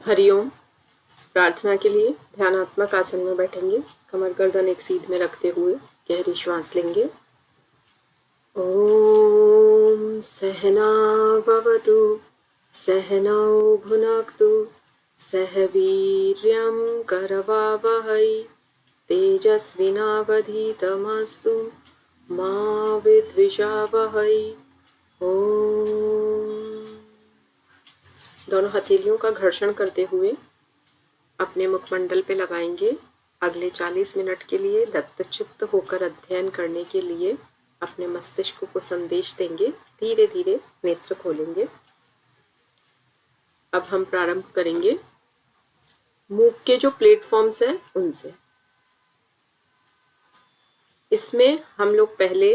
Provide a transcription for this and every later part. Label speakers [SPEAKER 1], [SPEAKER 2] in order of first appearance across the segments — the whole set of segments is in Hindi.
[SPEAKER 1] हरिओम। प्रार्थना के लिए ध्यानात्मक आसन में बैठेंगे। कमर गर्दन एक सीध में रखते हुए गहरी श्वास लेंगे। ओम सहना भवतु सहनौ भुनक्तु सह वीर्यं करवावहै तेजस्विनावधीतमस्तु मा विद्विषावहै। ओम। दोनों हथेलियों का घर्षण करते हुए अपने मुखमंडल पे लगाएंगे। अगले 40 मिनट के लिए दत्तचित्त होकर अध्ययन करने के लिए अपने मस्तिष्क को संदेश देंगे। धीरे धीरे नेत्र खोलेंगे। अब हम प्रारंभ करेंगे मूक के जो प्लेटफॉर्म्स हैं उनसे। इसमें हम लोग पहले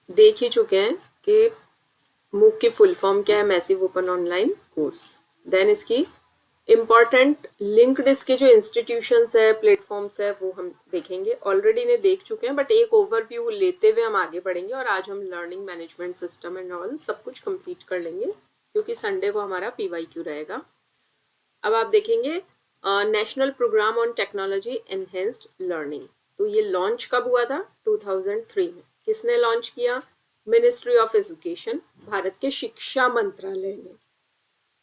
[SPEAKER 1] देख ही चुके हैं कि मूक की फुल फॉर्म क्या है, massive open online course. Then इसकी इम्पॉर्टेंट लिंक्ड इसके जो इंस्टीट्यूशंस है, प्लेटफॉर्म्स है, वो हम देखेंगे। ऑलरेडी ने देख चुके हैं, बट एक ओवरव्यू लेते हुए हम आगे बढ़ेंगे और आज हम learning management system and all सब कुछ कंप्लीट कर लेंगे, क्योंकि संडे को हमारा PYQ रहेगा। अब आप देखेंगे national programme on technology enhanced learning. तो ये लॉन्च कब हुआ था? 2003 में। किसने लॉन्च किया? मिनिस्ट्री ऑफ एजुकेशन, भारत के शिक्षा मंत्रालय ने।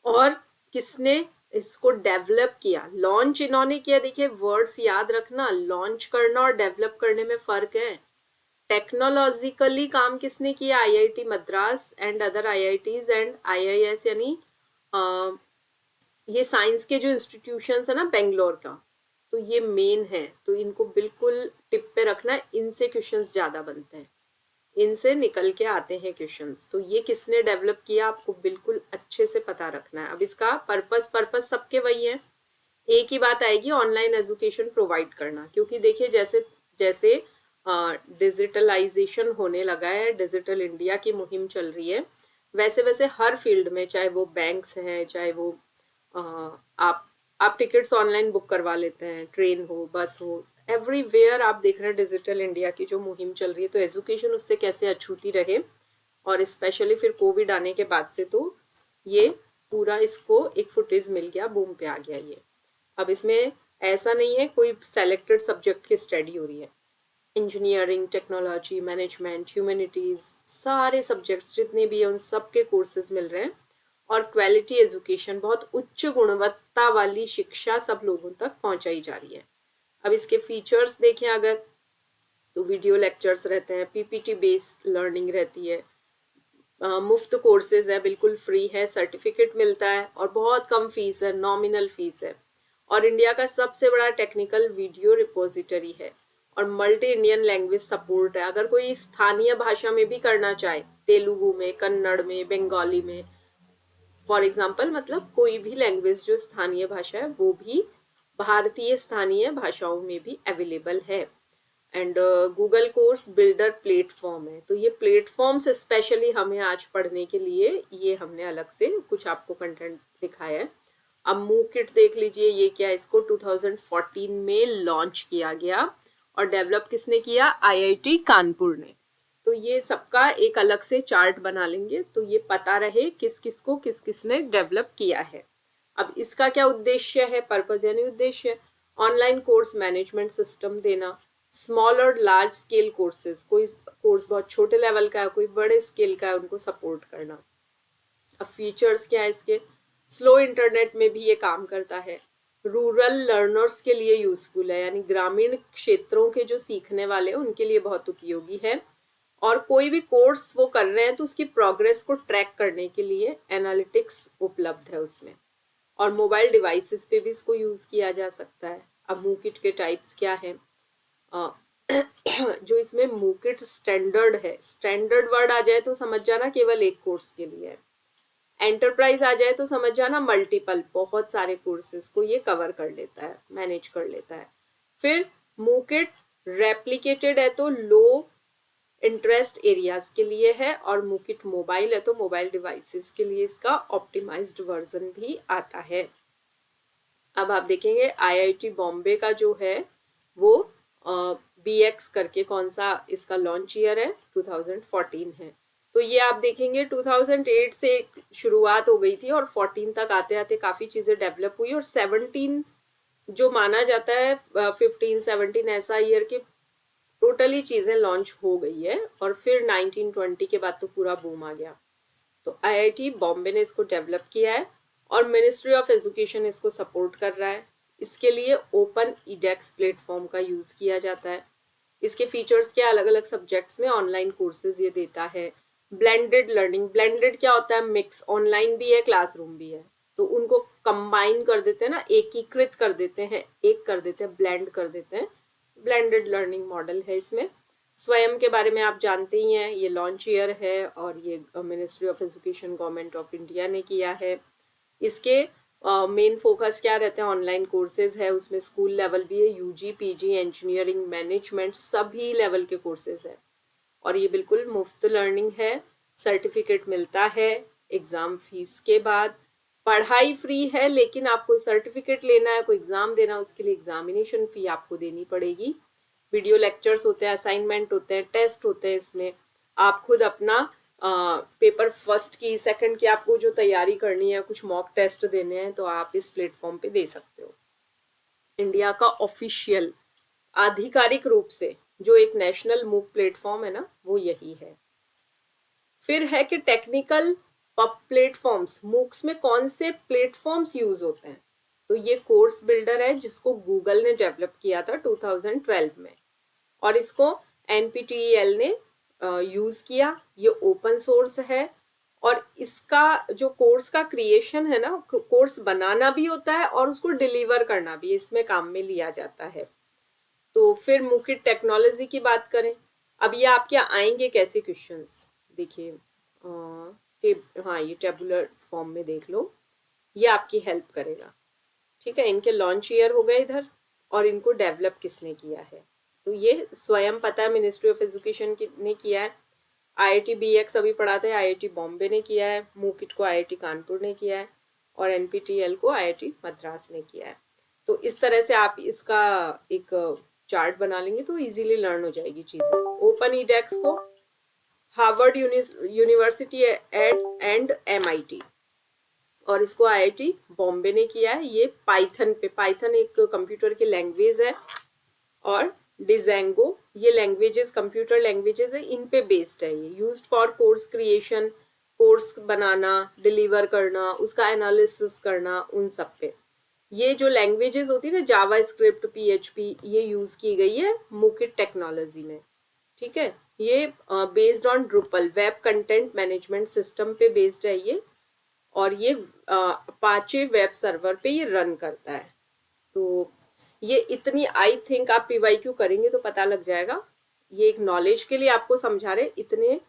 [SPEAKER 1] और किसने इसको डेवलप किया? लॉन्च इन्होंने किया। देखिए वर्ड्स याद रखना, लॉन्च करना और डेवलप करने में फर्क है। टेक्नोलॉजिकली काम किसने किया? IIT Madras and other IITs and IIS, यानी ये साइंस के जो इंस्टीट्यूशंस है ना बेंगलोर का, तो ये मेन है। तो इनको बिल्कुल टिप पे रखना, इनसे क्वेश्चंस ज्यादा बनते हैं, इनसे निकल के आते हैं क्वेश्चंस। तो ये किसने डेवलप किया आपको बिल्कुल अच्छे से पता रखना है। अब इसका पर्पस सबके वही है। एक ही बात आएगी, ऑनलाइन एजुकेशन प्रोवाइड करना। क्योंकि देखिए जैसे जैसे डिजिटलाइजेशन होने लगा है, डिजिटल इंडिया की मुहिम चल रही है, वैसे वैसे हर फील्ड में, चाहे वो बैंक्स हैं, चाहे वो आप टिकट्स ऑनलाइन बुक करवा लेते हैं, ट्रेन हो, बस हो, एवरीवेयर आप देख रहे हैं डिजिटल इंडिया की जो मुहिम चल रही है। तो एजुकेशन उससे कैसे अछूती रहे, और स्पेशली फिर कोविड आने के बाद से तो ये पूरा इसको एक फुटेज मिल गया, बूम पे आ गया ये। अब इसमें ऐसा नहीं है कोई सेलेक्टेड सब्जेक्ट की स्टडी हो रही है। इंजीनियरिंग, टेक्नोलॉजी, मैनेजमेंट, ह्यूमैनिटीज, सारे सब्जेक्ट्स जितने भी हैं उन सब के कोर्सेज मिल रहे हैं। और क्वालिटी एजुकेशन, बहुत उच्च गुणवत्ता वाली शिक्षा सब लोगों तक पहुंचाई जा रही है। अब इसके फीचर्स देखें अगर, तो वीडियो लेक्चर्स रहते हैं, PPT बेस्ड लर्निंग रहती है, मुफ्त कोर्सेज है, बिल्कुल फ्री है, सर्टिफिकेट मिलता है और बहुत कम फीस है, नॉमिनल फीस है। और इंडिया का सबसे बड़ा टेक्निकल वीडियो रिपोजिटरी है और मल्टी इंडियन लैंग्वेज सपोर्ट है। अगर कोई स्थानीय भाषा में भी करना चाहे, तेलुगु में, कन्नड़ में, बंगाली में, फॉर एग्जाम्पल, मतलब कोई भी लैंग्वेज जो स्थानीय भाषा है वो भी भारतीय स्थानीय भाषाओं में भी अवेलेबल है। And Google course builder platform है। तो ये प्लेटफॉर्म्स स्पेशली हमें आज पढ़ने के लिए ये हमने अलग से कुछ आपको कंटेंट दिखाया है। अब मूक किट देख लीजिए, ये क्या है, इसको 2014 में लॉन्च किया गया और डेवलप किसने किया? IIT कानपुर ने। तो ये सबका एक अलग से चार्ट बना लेंगे, तो ये पता रहे किस किस को किस किसने डेवलप किया है। अब इसका क्या उद्देश्य है? पर्पस यानी उद्देश्य, ऑनलाइन कोर्स मैनेजमेंट सिस्टम देना, स्मॉल और लार्ज स्केल कोर्सेज, कोई कोर्स बहुत छोटे लेवल का है, कोई बड़े स्केल का है, उनको सपोर्ट करना। अब फीचर्स क्या है इसके? स्लो इंटरनेट में भी ये काम करता है, रूरल लर्नर्स के लिए यूजफुल है, यानी ग्रामीण क्षेत्रों के जो सीखने वाले हैं उनके लिए बहुत उपयोगी है। और कोई भी कोर्स वो कर रहे हैं तो उसकी प्रोग्रेस को ट्रैक करने के लिए एनालिटिक्स उपलब्ध है उसमें। और मोबाइल डिवाइसेस पे भी इसको यूज किया जा सकता है। अब मूकिट के टाइप्स क्या है? जो इसमें मूकिट स्टैंडर्ड है, स्टैंडर्ड वर्ड आ जाए तो समझ जाना केवल एक कोर्स के लिए है। एंटरप्राइज आ जाए तो समझ जाना मल्टीपल, बहुत सारे कोर्सेज को ये कवर कर लेता है, मैनेज कर लेता है। फिर मूकिट रेप्लिकेटेड है तो लो इंटरेस्ट एरियाज के लिए है, और मूकिट मोबाइल है तो मोबाइल डिवाइसेस के लिए इसका ऑप्टिमाइज्ड वर्जन भी आता है। अब आप देखेंगे IIT बॉम्बे का जो है वो BX करके, कौन सा इसका लॉन्च ईयर है? 2014 है। तो ये आप देखेंगे 2008 से एक शुरुआत हो गई थी और 14 तक आते आते काफ़ी चीज़ें डेवलप हुई और 17 जो माना जाता है 15-17 ऐसा ईयर के टोटली चीज़ें लॉन्च हो गई है और फिर 1920 के बाद तो पूरा बूम आ गया। तो आईआईटी बॉम्बे ने इसको डेवलप किया है और मिनिस्ट्री ऑफ एजुकेशन इसको सपोर्ट कर रहा है। इसके लिए ओपन ईडेक्स प्लेटफॉर्म का यूज़ किया जाता है। इसके फीचर्स क्या, अलग अलग सब्जेक्ट्स में ऑनलाइन कोर्सेज ये देता है। ब्लेंडेड लर्निंग, ब्लेंडेड क्या होता है, मिक्स, ऑनलाइन भी है क्लासरूम भी है, तो उनको कंबाइन कर देते हैं ना, एकीकृत कर देते हैं, एक कर देते हैं, ब्लेंड कर देते हैं। ब्लेंडेड लर्निंग मॉडल है इसमें। स्वयं के बारे में आप जानते ही हैं, ये लॉन्च ईयर है और ये ministry of education government of India ने किया है। इसके मेन फोकस क्या रहते हैं, ऑनलाइन कोर्सेज है, उसमें स्कूल लेवल भी है, यूजी पीजी इंजीनियरिंग मैनेजमेंट सभी लेवल के कोर्सेज है और ये बिल्कुल मुफ्त लर्निंग है। सर्टिफिकेट मिलता है एग्ज़ाम फीस के बाद। पढ़ाई फ्री है लेकिन आपको सर्टिफिकेट लेना है, कोई एग्ज़ाम देना है, उसके लिए एग्जामिनेशन फ़ी आपको देनी पड़ेगी। वीडियो लेक्चर्स होते हैं, असाइनमेंट होते हैं, टेस्ट होते हैं। इसमें आप खुद अपना पेपर फर्स्ट की सेकंड की आपको जो तैयारी करनी है, कुछ मॉक टेस्ट देने हैं, तो आप इस प्लेटफॉर्म पे दे सकते हो। इंडिया का ऑफिशियल आधिकारिक रूप से जो एक नेशनल मूक प्लेटफॉर्म है ना, वो यही है। फिर है कि टेक्निकल प्लेटफॉर्म्स, मूक्स में कौन से प्लेटफॉर्म्स यूज होते हैं। तो ये कोर्स बिल्डर है जिसको गूगल ने डेवलप किया था 2012 में और इसको NPTEL ने यूज किया। ये ओपन सोर्स है और इसका जो कोर्स का क्रिएशन है ना, कोर्स बनाना भी होता है और उसको डिलीवर करना भी इसमें काम में लिया जाता है। तो फिर मुख्य टेक्नोलॉजी की बात करें, अब ये आपके आएंगे कैसे क्वेश्चंस, देखिए हाँ ये टेबुलर फॉर्म में देख लो, ये आपकी हेल्प करेगा। ठीक है, इनके लॉन्च ईयर हो गए इधर और इनको डेवलप किसने किया है, तो ये स्वयं पता है, मिनिस्ट्री ऑफ एजुकेशन ने किया है। IIT BX अभी पढ़ाते हैं, IIT बॉम्बे ने किया है। मूकिट को IIT कानपुर ने किया है और NPTEL को IIT मद्रास ने किया है। तो इस तरह से आप इसका एक चार्ट बना लेंगे तो इजीली लर्न हो जाएगी चीज़ें। ओपन ईडेक्स को हार्वर्ड यूनिवर्सिटी एंड MIT और इसको IIT बॉम्बे ने किया है। ये पाइथन पे, पाइथन एक कंप्यूटर की लैंग्वेज है और डिजेंगो, ये लैंग्वेजेस कंप्यूटर लैंग्वेजेस है, इन पे बेस्ड है। ये used for course creation, course banana, deliver करना, उसका एनालिसिस करना, उन सब पे। ये जो लैंग्वेजेस होती है ना, जावा स्क्रिप्ट, PHP, ये यूज की गई है मूकिट टेक्नोलॉजी में। ठीक है, ये based on Drupal, web content management system पे बेस्ड है ये और ये अपाचे वेब सर्वर पे ये रन करता है। तो ये इतनी, आई थिंक आप PYQ करेंगे तो पता लग जाएगा। ये एक नॉलेज के लिए आपको समझा रहे, इतने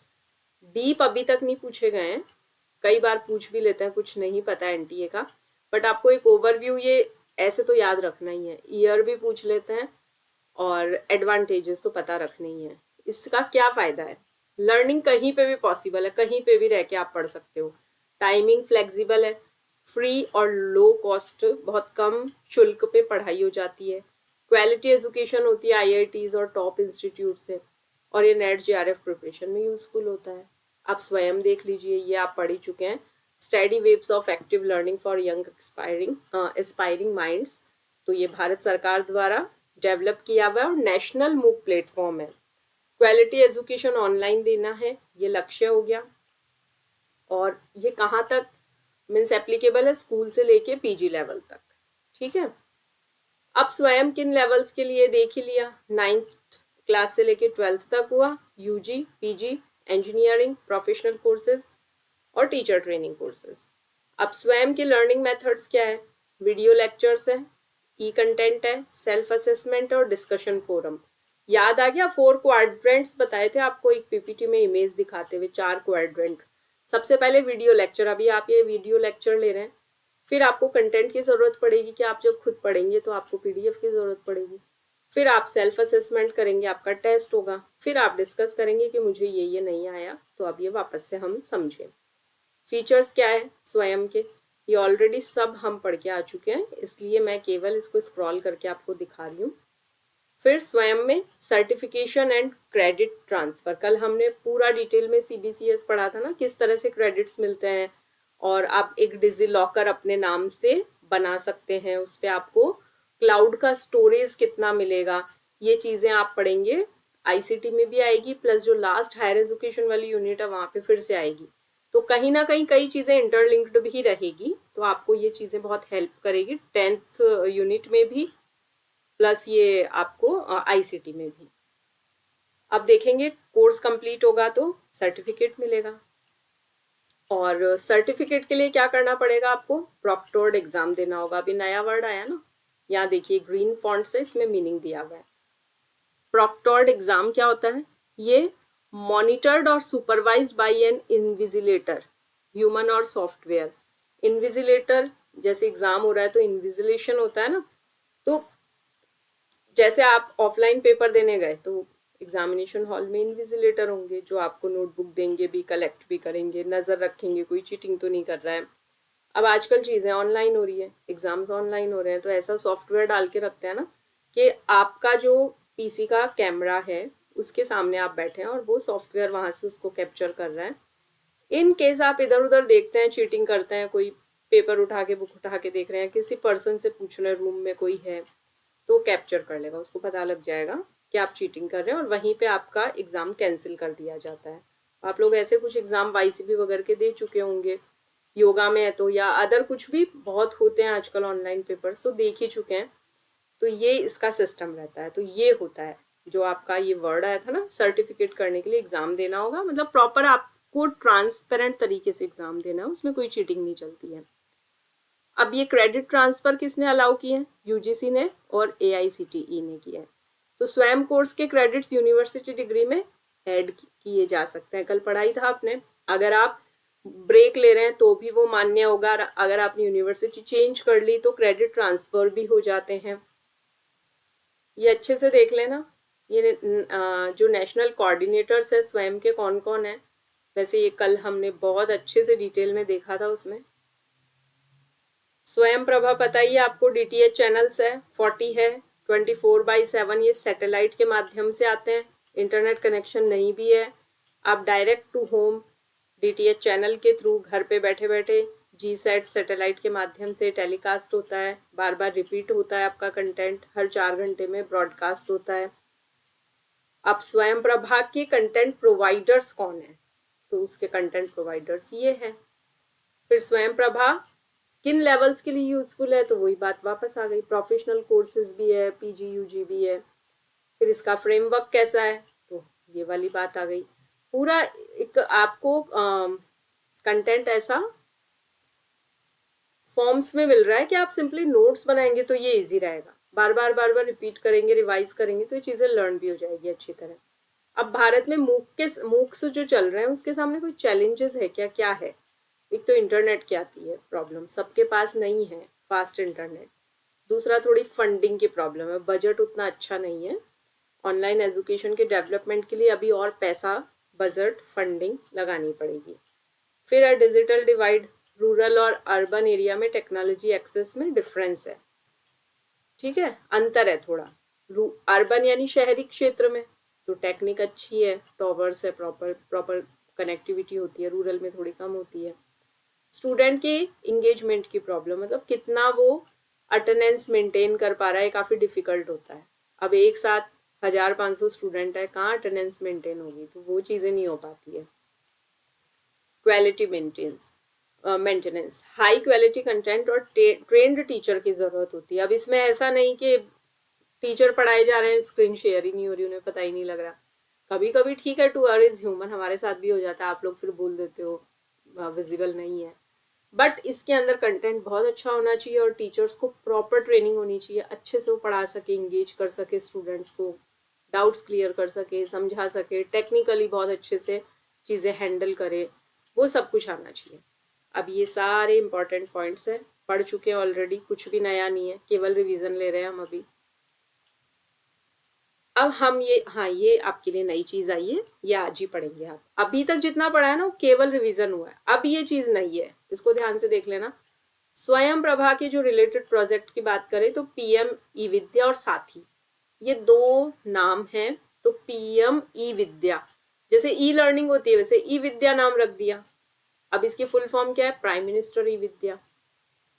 [SPEAKER 1] डीप अभी तक नहीं पूछे गए हैं, कई बार पूछ भी लेते हैं, कुछ नहीं पता NTA का, बट आपको एक ओवरव्यू ये ऐसे तो याद रखना ही है। ईयर भी पूछ लेते हैं और एडवांटेजेस तो पता रखने ही है। इसका क्या फ़ायदा है, लर्निंग कहीं पे भी पॉसिबल है, कहीं पे भी रह के आप पढ़ सकते हो। टाइमिंग फ्लेक्सिबल है, फ्री और लो कॉस्ट, बहुत कम शुल्क पे पढ़ाई हो जाती है। क्वालिटी एजुकेशन होती है IITs और टॉप इंस्टीट्यूट से और ये NET JRF प्रिपरेशन में यूजफुल होता है। आप स्वयं देख लीजिए, ये आप पढ़ ही चुके हैं। Study waves of active learning for young aspiring minds, तो ये भारत सरकार द्वारा डेवलप किया हुआ है और नेशनल मूक प्लेटफॉर्म है। क्वालिटी एजुकेशन ऑनलाइन देना है, ये लक्ष्य हो गया। और ये कहाँ तक मीन्स एप्लीकेबल है, स्कूल से लेके PG लेवल तक। ठीक है, अब स्वयं किन लेवल्स के लिए देख ही लिया, 9th क्लास से लेके 12th तक हुआ, UG PG engineering professional courses और टीचर ट्रेनिंग कोर्सेज। अब स्वयं के लर्निंग मेथड्स क्या है, वीडियो लेक्चर्स है, कंटेंट है, सेल्फ असेसमेंट और डिस्कशन फोरम। याद आ गया, 4 क्वाड्रेंट्स बताए थे आपको एक PPT में इमेज दिखाते हुए, 4 क्वाड्रेंट। सबसे पहले वीडियो लेक्चर, अभी आप ये वीडियो लेक्चर ले रहे हैं, फिर आपको कंटेंट की ज़रूरत पड़ेगी कि आप जब खुद पढ़ेंगे तो आपको PDF की ज़रूरत पड़ेगी। फिर आप सेल्फ असेसमेंट करेंगे, आपका टेस्ट होगा, फिर आप डिस्कस करेंगे कि मुझे ये नहीं आया, तो अब ये वापस से हम समझें। फीचर्स क्या है स्वयं के, ये ऑलरेडी सब हम पढ़ के आ चुके हैं, इसलिए मैं केवल इसको स्क्रॉल करके आपको दिखा रही हूँ। फिर स्वयं में सर्टिफिकेशन एंड क्रेडिट ट्रांसफर, कल हमने पूरा डिटेल में CBCS पढ़ा था ना, किस तरह से क्रेडिट्स मिलते हैं, और आप एक डिजी लॉकर अपने नाम से बना सकते हैं, उस पर आपको क्लाउड का स्टोरेज कितना मिलेगा, ये चीजें आप पढ़ेंगे। ICT में भी आएगी, प्लस जो लास्ट हायर एजुकेशन वाली यूनिट है वहां पे फिर से आएगी। तो कहीं ना कहीं कई चीजें इंटरलिंक्ड भी रहेगी, तो आपको ये चीजें बहुत हेल्प करेगी 10th यूनिट में भी, प्लस ये आपको ICT में भी। अब देखेंगे कोर्स कंप्लीट होगा तो सर्टिफिकेट मिलेगा, और सर्टिफिकेट के लिए क्या करना पड़ेगा आपको, प्रॉक्टोर्ड एग्जाम देना होगा। अभी नया वर्ड आया ना, यहाँ देखिए ग्रीन फॉन्ट से इसमें मीनिंग दिया हुआ है। प्रॉक्टोर्ड एग्जाम क्या होता है, ये मॉनिटर्ड और supervised by an invigilator, human और सॉफ्टवेयर। इन्विजिलेटर, जैसे एग्जाम हो रहा है तो इन्विजिलेशन होता है ना, तो जैसे आप ऑफलाइन पेपर देने गए तो एग्जामिनेशन हॉल में इन्विजिलेटर होंगे जो आपको नोटबुक देंगे भी, कलेक्ट भी करेंगे, नज़र रखेंगे कोई चीटिंग तो नहीं कर रहा है। अब आजकल चीज़ें ऑनलाइन हो रही है, एग्जाम्स ऑनलाइन हो रहे हैं, तो ऐसा सॉफ्टवेयर डाल के रखते हैं ना कि आपका जो PC का कैमरा है उसके सामने आप बैठे हैं और वो सॉफ्टवेयर वहाँ से उसको कैप्चर कर रहा है। इन केस आप इधर उधर देखते हैं, चीटिंग करते हैं, कोई पेपर उठा के बुक उठा के देख रहे हैं, किसी पर्सन से पूछ रहे हैं रूम में कोई है, तो कैप्चर कर लेगा, उसको पता लग जाएगा कि आप चीटिंग कर रहे हैं और वहीं पे आपका एग्ज़ाम कैंसिल कर दिया जाता है। आप लोग ऐसे कुछ एग्ज़ाम YCB वगैरह के दे चुके होंगे, योगा में है तो, या अदर कुछ भी बहुत होते हैं आजकल ऑनलाइन पेपर्स, तो देख ही चुके हैं। तो ये इसका सिस्टम रहता है। तो ये होता है जो आपका ये वर्ड आया था ना, सर्टिफिकेट करने के लिए एग्ज़ाम देना होगा, मतलब प्रॉपर आपको ट्रांसपेरेंट तरीके से एग्ज़ाम देना है, उसमें कोई चीटिंग नहीं चलती है। अब ये क्रेडिट ट्रांसफर किसने अलाउ किए हैं, UGC ने और AICTE ने किया है। तो स्वयं कोर्स के क्रेडिट्स यूनिवर्सिटी डिग्री में ऐड किए जा सकते हैं, कल पढ़ाई था आपने। अगर आप ब्रेक ले रहे हैं तो भी वो मान्य होगा, अगर आपने यूनिवर्सिटी चेंज कर ली तो क्रेडिट ट्रांसफर भी हो जाते हैं। ये अच्छे से देख लेना, ये जो नेशनल कोऑर्डिनेटर्स है स्वयं के कौन कौन है, वैसे ये कल हमने बहुत अच्छे से डिटेल में देखा था उसमें। स्वयं प्रभा पता ही आपको, DTH चैनल्स है 40 है, 24/7 ये सैटेलाइट के माध्यम से आते हैं, इंटरनेट कनेक्शन नहीं भी है, आप direct to home DTH channel के थ्रू घर पे बैठे बैठे GSAT सैटेलाइट के माध्यम से टेलीकास्ट होता है, बार बार रिपीट होता है आपका कंटेंट, हर 4 घंटे में ब्रॉडकास्ट होता है। अब स्वयं प्रभा के कंटेंट प्रोवाइडर्स कौन है, तो उसके कंटेंट प्रोवाइडर्स ये हैं। फिर स्वयं प्रभा किन लेवल्स के लिए यूजफुल है, तो वही बात वापस आ गई, प्रोफेशनल कोर्सेज भी है, PG UG भी है। फिर इसका फ्रेमवर्क कैसा है, तो ये वाली बात आ गई। पूरा एक आपको कंटेंट ऐसा फॉर्म्स में मिल रहा है कि आप सिंपली नोट्स बनाएंगे तो ये इजी रहेगा, बार बार रिपीट करेंगे, रिवाइज करेंगे तो ये चीज़ें लर्न भी हो जाएगी अच्छी तरह। अब भारत में मूक्स जो चल रहे हैं उसके सामने कोई चैलेंजेस है क्या, क्या है? एक तो इंटरनेट की आती है प्रॉब्लम, सबके पास नहीं है फास्ट इंटरनेट। दूसरा थोड़ी फंडिंग की प्रॉब्लम है, बजट उतना अच्छा नहीं है। ऑनलाइन एजुकेशन के डेवलपमेंट के लिए अभी और पैसा, बजट, फंडिंग लगानी पड़ेगी। फिर है डिजिटल डिवाइड, रूरल और अर्बन एरिया में टेक्नोलॉजी एक्सेस में डिफरेंस है, ठीक है, अंतर है थोड़ा। अर्बन यानी शहरी क्षेत्र में तो टेक्निक अच्छी है, टॉवर्स है, प्रॉपर कनेक्टिविटी होती है, रूरल में थोड़ी कम होती है। स्टूडेंट के इंगेजमेंट की प्रॉब्लम, मतलब कितना वो अटेंडेंस मेंटेन कर पा रहा है, काफ़ी डिफिकल्ट होता है। अब एक साथ 1500 स्टूडेंट है, कहाँ अटेंडेंस मेंटेन होगी, तो वो चीज़ें नहीं हो पाती है। Quality maintenance, high quality content और ट्रेंड टीचर की ज़रूरत होती है। अब इसमें ऐसा नहीं कि टीचर पढ़ाए जा रहे हैं, स्क्रीन शेयर ही नहीं हो रही, उन्हें पता ही नहीं लग रहा। कभी कभी ठीक है, टू अर् इज ह्यूमन, हमारे साथ भी हो जाता है, आप लोग फिर बोल देते हो विजिबल नहीं है, बट इसके अंदर कंटेंट बहुत अच्छा होना चाहिए और टीचर्स को प्रॉपर ट्रेनिंग होनी चाहिए, अच्छे से वो पढ़ा सके, इंगेज कर सके स्टूडेंट्स को, डाउट्स क्लियर कर सके, समझा सके, टेक्निकली बहुत अच्छे से चीज़ें हैंडल करे, वो सब कुछ आना चाहिए। अब ये सारे इंपॉर्टेंट पॉइंट्स हैं, पढ़ चुके हैं ऑलरेडी, कुछ भी नया नहीं है, केवल रिवीजन ले रहे हैं हम अभी। अब हम ये आपके लिए नई चीज आई है, ये आज ही पढ़ेंगे आप। अभी तक जितना पढ़ा है ना वो केवल रिवीजन हुआ है, अब ये चीज नहीं है, इसको ध्यान से देख लेना। स्वयं प्रभा के जो रिलेटेड प्रोजेक्ट की बात करें तो PM ई विद्या और साथी, ये दो नाम हैं, तो पीएम ई विद्या, जैसे ई लर्निंग होती है वैसे ई विद्या नाम रख दिया। अब इसकी फुल फॉर्म क्या है? प्राइम मिनिस्टर ई विद्या।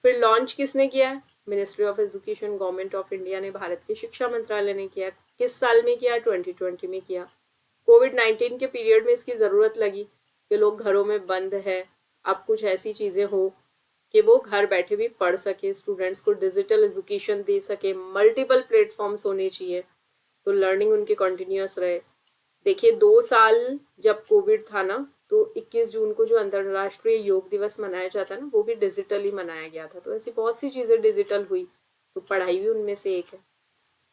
[SPEAKER 1] फिर लॉन्च किसने किया है? Ministry of education, government of India ने, भारत के शिक्षा मंत्रालय ने किया। किस साल में किया? 2020 में किया। कोविड-19 के पीरियड में इसकी ज़रूरत लगी कि लोग घरों में बंद है, अब कुछ ऐसी चीज़ें हो कि वो घर बैठे भी पढ़ सके, स्टूडेंट्स को डिजिटल एजुकेशन दे सके, मल्टीपल प्लेटफॉर्म्स होने चाहिए तो लर्निंग उनकी कंटिन्यूअस रहे। देखिए 2 साल जब कोविड था ना, तो 21 जून को जो अंतर्राष्ट्रीय योग दिवस मनाया जाता है ना, वो भी डिजिटली मनाया गया था। तो ऐसी बहुत सी चीज़ें डिजिटल हुई, तो पढ़ाई भी उनमें से एक है।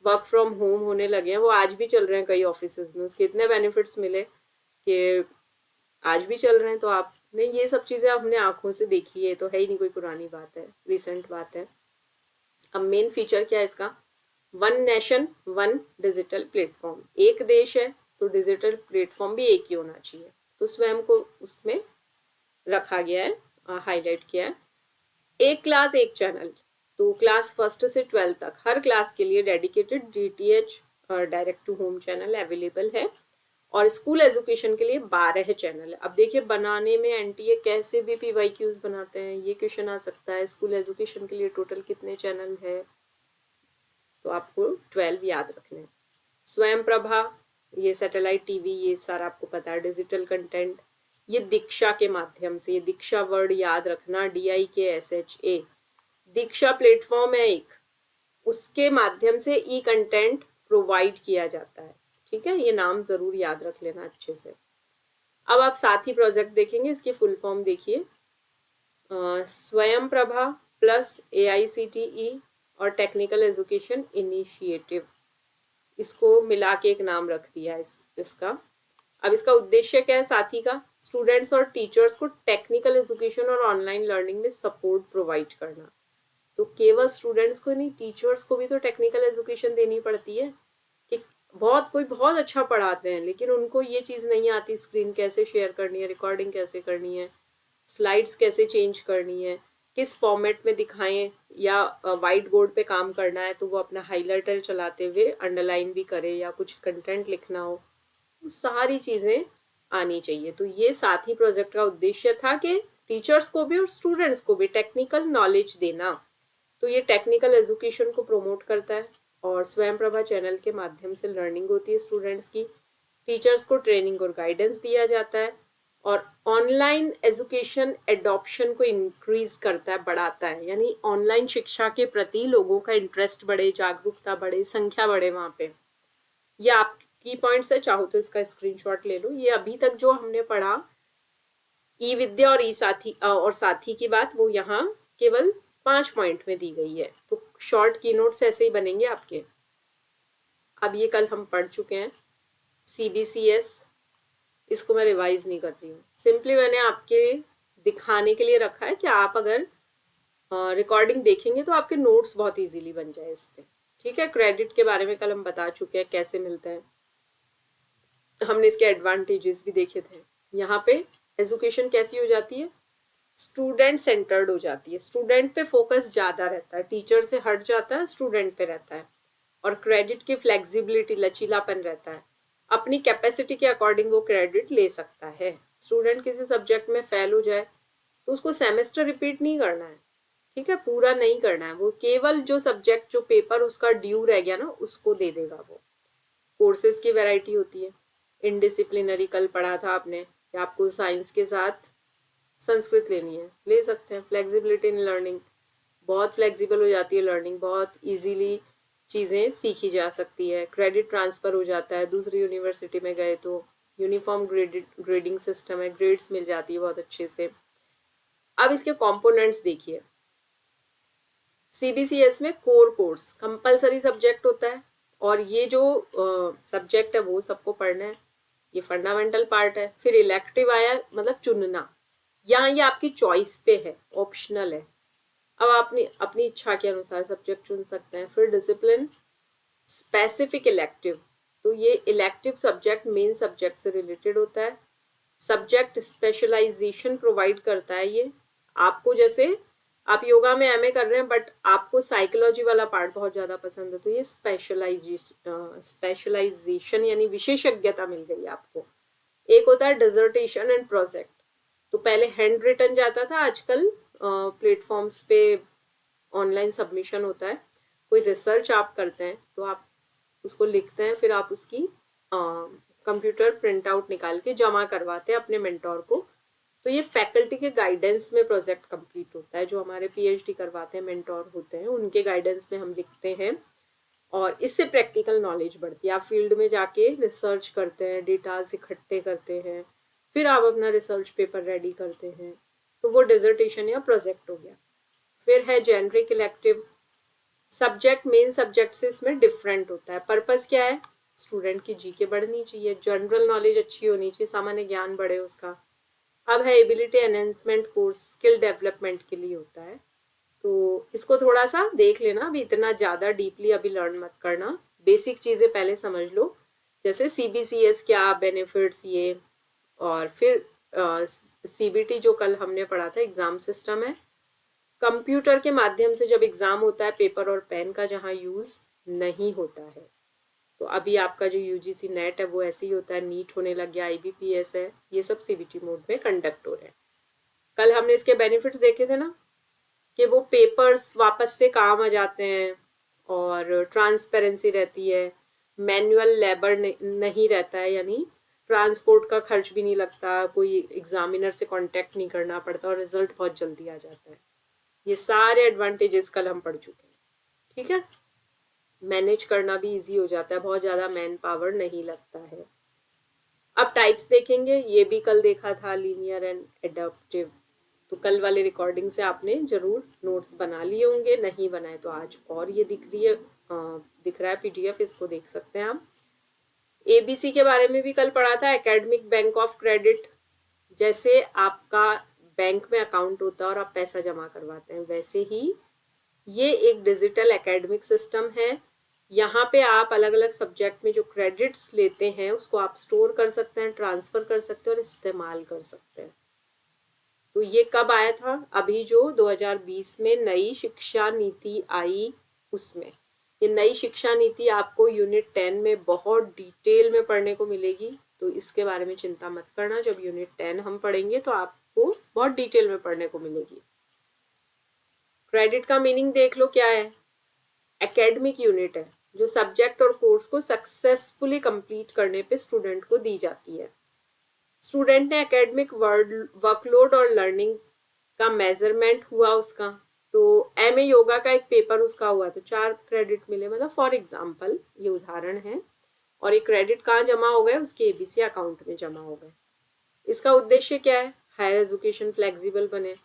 [SPEAKER 1] वर्क फ्रॉम होम होने लगे हैं, वो आज भी चल रहे हैं कई ऑफिसेज में, उसके इतने बेनिफिट्स मिले कि आज भी चल रहे हैं। तो आपने ये सब चीज़ें अपने आंखों से देखी है, तो है ही नहीं कोई पुरानी बात है, रिसेंट बात है। अब मेन फीचर क्या है इसका? One nation one digital platform, एक देश है तो डिजिटल प्लेटफॉर्म भी एक ही होना चाहिए, तो स्वयं को उसमें रखा गया है, हाईलाइट किया है। एक क्लास एक चैनल, तो क्लास फर्स्ट से 12 तक हर क्लास के लिए dedicated DTH direct to home channel available है, और स्कूल एजुकेशन के लिए 12 चैनल है। अब देखिए बनाने में एनटीए कैसे भी पीवाईक्यूज बनाते हैं, ये क्वेश्चन आ सकता है, स्कूल एजुकेशन के लिए टोटल कितने चैनल है, तो आपको 12 याद रखने हैं। स्वयं प्रभा, ये सैटेलाइट टीवी, ये सारा आपको पता है, डिजिटल कंटेंट। ये दीक्षा के माध्यम से, ये दीक्षा वर्ड याद रखना, DIKSHA, दीक्षा प्लेटफॉर्म है एक, उसके माध्यम से ई कंटेंट प्रोवाइड किया जाता है। ठीक है, ये नाम जरूर याद रख लेना अच्छे से। अब आप साथी प्रोजेक्ट देखेंगे, इसकी फुल फॉर्म देखिए, स्वयं प्रभा प्लस AICTE और टेक्निकल एजुकेशन इनिशिएटिव, इसको मिला के एक नाम रख दिया है इसका। अब इसका उद्देश्य क्या है साथी का? स्टूडेंट्स और टीचर्स को टेक्निकल एजुकेशन और ऑनलाइन लर्निंग में सपोर्ट प्रोवाइड करना। तो केवल स्टूडेंट्स को नहीं, टीचर्स को भी तो टेक्निकल एजुकेशन देनी पड़ती है कि कोई बहुत अच्छा पढ़ाते हैं लेकिन उनको ये चीज़ नहीं आती, स्क्रीन कैसे शेयर करनी है, रिकॉर्डिंग कैसे करनी है, स्लाइड्स कैसे चेंज करनी है, किस फॉर्मेट में दिखाएं, या वाइट बोर्ड पे काम करना है तो वो अपना हाइलाइटर चलाते हुए अंडरलाइन भी करे, या कुछ कंटेंट लिखना हो, वो सारी चीज़ें आनी चाहिए। तो ये साथी प्रोजेक्ट का उद्देश्य था कि टीचर्स को भी और स्टूडेंट्स को भी टेक्निकल नॉलेज देना। तो ये टेक्निकल एजुकेशन को प्रमोट करता है, और स्वयं प्रभा चैनल के माध्यम से लर्निंग होती है स्टूडेंट्स की, टीचर्स को ट्रेनिंग और गाइडेंस दिया जाता है, और ऑनलाइन एजुकेशन एडॉप्शन को इंक्रीज करता है, बढ़ाता है, यानी ऑनलाइन शिक्षा के प्रति लोगों का इंटरेस्ट बढ़े, जागरूकता बढ़े, संख्या बढ़े वहाँ पे। ये आप की पॉइंट्स है, चाहो तो इसका स्क्रीनशॉट ले लो। ये अभी तक जो हमने पढ़ा ई विद्या और ई साथी और साथी की बात, वो यहाँ केवल 5 पॉइंट में दी गई है। तो शॉर्ट की नोट्स ऐसे ही बनेंगे आपके। अब ये कल हम पढ़ चुके हैं CBCS, इसको मैं रिवाइज नहीं कर रही हूँ, सिंपली मैंने आपके दिखाने के लिए रखा है कि आप अगर रिकॉर्डिंग देखेंगे तो आपके नोट्स बहुत इजीली बन जाए इस पे। ठीक है, क्रेडिट के बारे में कल हम बता चुके हैं कैसे मिलते हैं, हमने इसके एडवांटेजेस भी देखे थे। यहाँ पे एजुकेशन कैसी हो जाती है? स्टूडेंट सेंटर्ड हो जाती है, स्टूडेंट पे फोकस ज़्यादा रहता है, टीचर से हट जाता है, स्टूडेंट पे रहता है, और क्रेडिट की फ्लेक्सिबिलिटी, लचीलापन रहता है, अपनी कैपेसिटी के अकॉर्डिंग वो क्रेडिट ले सकता है। स्टूडेंट किसी सब्जेक्ट में फेल हो जाए तो उसको सेमेस्टर रिपीट नहीं करना है, ठीक है, पूरा नहीं करना है, वो केवल जो सब्जेक्ट, जो पेपर उसका ड्यू रह गया ना, उसको दे देगा वो। कोर्सेज की वैरायटी होती है, इनडिसिप्लिनरी कल पढ़ा था आपने कि आपको साइंस के साथ संस्कृत लेनी है, ले सकते हैं। फ्लेक्सिबिलिटी इन लर्निंग, बहुत फ्लेक्सिबल हो जाती है लर्निंग, बहुत इजीली चीज़ें सीखी जा सकती है, क्रेडिट ट्रांसफ़र हो जाता है, दूसरी यूनिवर्सिटी में गए तो यूनिफॉर्म ग्रेडिंग सिस्टम है, ग्रेड्स मिल जाती है बहुत अच्छे से। अब इसके कंपोनेंट्स देखिए, CBCS में कोर कोर्स कंपलसरी सब्जेक्ट होता है, और ये जो सब्जेक्ट है वो सबको पढ़ना है, ये फंडामेंटल पार्ट है। फिर इलेक्टिव आया, मतलब चुनना, यहाँ ये आपकी चॉइस पे है, ऑप्शनल है, अब आप अपनी इच्छा के अनुसार सब्जेक्ट चुन सकते हैं। फिर डिसिप्लिन स्पेसिफिक इलेक्टिव, तो ये इलेक्टिव सब्जेक्ट मेन सब्जेक्ट से रिलेटेड होता है, सब्जेक्ट स्पेशलाइजेशन प्रोवाइड करता है ये आपको, जैसे आप योगा में एमए कर रहे हैं बट आपको साइकोलॉजी वाला पार्ट बहुत ज़्यादा पसंद है, तो ये स्पेशलाइजेशन यानी विशेषज्ञता मिल गई आपको। एक होता है डिसर्टेशन एंड प्रोजेक्ट। तो पहले हैंड रिटन जाता था, आजकल प्लेटफॉर्म्स पे ऑनलाइन सबमिशन होता है। कोई रिसर्च आप करते हैं तो आप उसको लिखते हैं, फिर आप उसकी कंप्यूटर प्रिंट आउट निकाल के जमा करवाते हैं अपने मेंटोर को। तो ये फैकल्टी के गाइडेंस में प्रोजेक्ट कंप्लीट होता है। जो हमारे पीएचडी करवाते हैं मेंटोर होते हैं, उनके गाइडेंस में हम लिखते हैं और इससे प्रैक्टिकल नॉलेज बढ़ती है। आप फील्ड में जाके रिसर्च करते हैं, डेटाज इकट्ठे करते हैं, फिर आप अपना रिसर्च पेपर रेडी करते हैं, तो वो डिसर्टेशन या प्रोजेक्ट हो गया। फिर है generic elective. Subject main subject से इसमें डिफरेंट होता है। पर्पस क्या है? स्टूडेंट की जीके बढ़नी चाहिए, जनरल नॉलेज अच्छी होनी चाहिए, सामान्य ज्ञान बढ़े उसका। अब है ability enhancement course, skill development के लिए होता है। तो इसको थोड़ा सा देख लेना, अभी इतना ज़्यादा डीपली अभी लर्न मत करना, बेसिक चीज़ें पहले समझ लो, जैसे सीबीसीएस क्या, बेनिफिट्स ये, और फिर सीबीटी जो कल हमने पढ़ा था एग्ज़ाम सिस्टम है। कंप्यूटर के माध्यम से जब एग्ज़ाम होता है, पेपर और पेन का जहाँ यूज़ नहीं होता है। तो अभी आपका जो यूजीसी नेट है वो ऐसे ही होता है, नीट होने लग गया, आईबीपीएस है, ये सब सीबीटी मोड में कंडक्ट हो रहे हैं। कल हमने इसके बेनिफिट्स देखे थे ना, कि वो पेपर्स वापस से काम आ जाते हैं और ट्रांसपेरेंसी रहती है, मैनुअल लेबर नहीं रहता है, यानी ट्रांसपोर्ट का खर्च भी नहीं लगता, कोई एग्जामिनर से कांटेक्ट नहीं करना पड़ता और रिजल्ट बहुत जल्दी आ जाता है। ये सारे एडवांटेजेस कल हम पढ़ चुके हैं। ठीक है, मैनेज करना भी इजी हो जाता है, बहुत ज़्यादा मैन पावर नहीं लगता है। अब टाइप्स देखेंगे, ये भी कल देखा था, लीनियर एंड एडाप्टिव। तो कल वाले रिकॉर्डिंग से आपने जरूर नोट्स बना लिए होंगे, नहीं बनाए तो आज और ये दिख रहा है पीडीएफ, इसको देख सकते हैं आप। एबीसी के बारे में भी कल पढ़ा था, एकेडमिक बैंक ऑफ क्रेडिट। जैसे आपका बैंक में अकाउंट होता है और आप पैसा जमा करवाते हैं, वैसे ही ये एक डिजिटल एकेडमिक सिस्टम है। यहाँ पे आप अलग अलग सब्जेक्ट में जो क्रेडिट्स लेते हैं उसको आप स्टोर कर सकते हैं, ट्रांसफर कर सकते हैं और इस्तेमाल कर सकते हैं। तो ये कब आया था? अभी जो 2020 में नई शिक्षा नीति आई उसमें। ये नई शिक्षा नीति आपको यूनिट 10 में बहुत डिटेल में पढ़ने को मिलेगी, तो इसके बारे में चिंता मत करना। जब यूनिट 10 हम पढ़ेंगे तो आपको बहुत डिटेल में पढ़ने को मिलेगी। क्रेडिट का मीनिंग देख लो क्या है। एकेडमिक यूनिट है जो सब्जेक्ट और कोर्स को सक्सेसफुली कंप्लीट करने पे स्टूडेंट को दी जाती है। स्टूडेंट ने एकेडमिक वर्कलोड और लर्निंग का मेजरमेंट हुआ उसका। तो एमए योगा का एक पेपर उसका हुआ तो 4 क्रेडिट मिले, मतलब फॉर एग्जांपल ये उदाहरण है। और ये क्रेडिट कहाँ जमा हो गए? उसके एबीसी अकाउंट में जमा हो गए। इसका उद्देश्य क्या है? हायर एजुकेशन फ्लेक्सिबल बने।